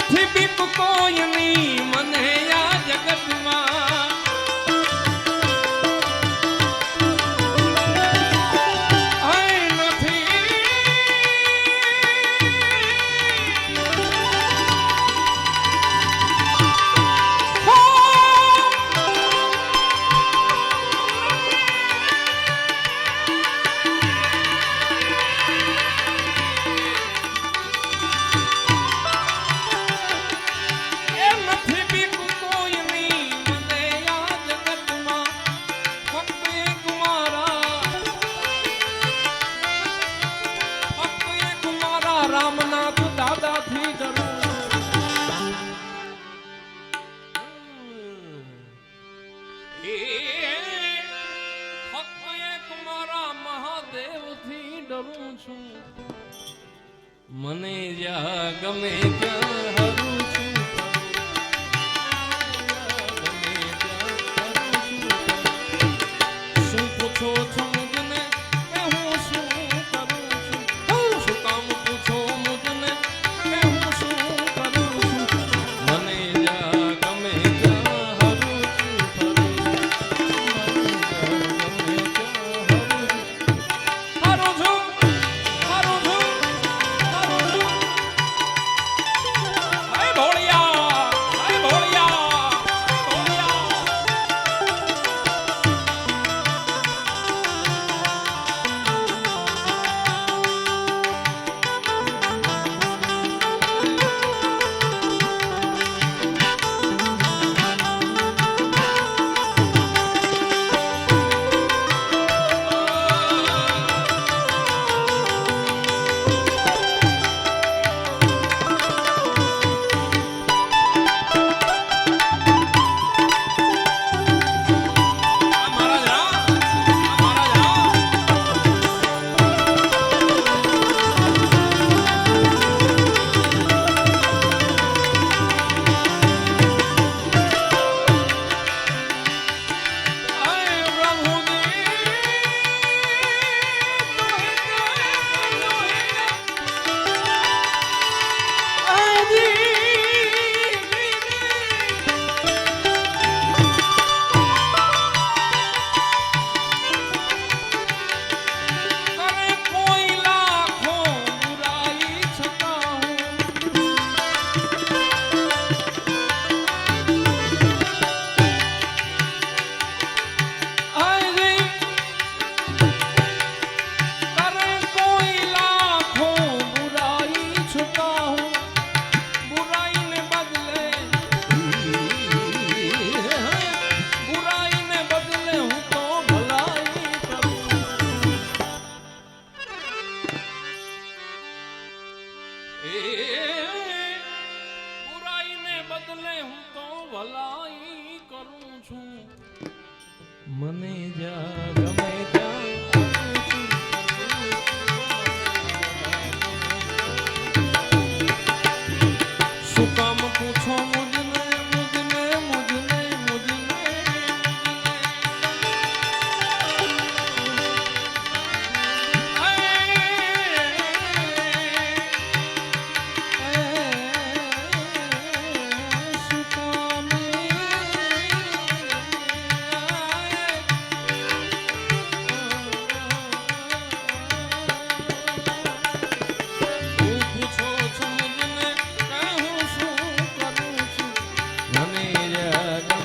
નથી બીક કોઈની મને આ જગતમાં રામનાથ દાદાથી ડરું ફક્ત એક મારા મહાદેવથી ડરું છું મને જ્યાં ગમે ત્યાં હરું છું શું પૂછો છો મુજને કે હું શું કરું છું શું કામ પૂછો મુજને કે હું શું કરું છું મને જ્યાં ગમે ત્યાં હરું છું ભલાઈ કરું છું મને જ્યાં ગમે ત્યાં શું કામ પૂછો મુજને મુજને મુજને મુજને મને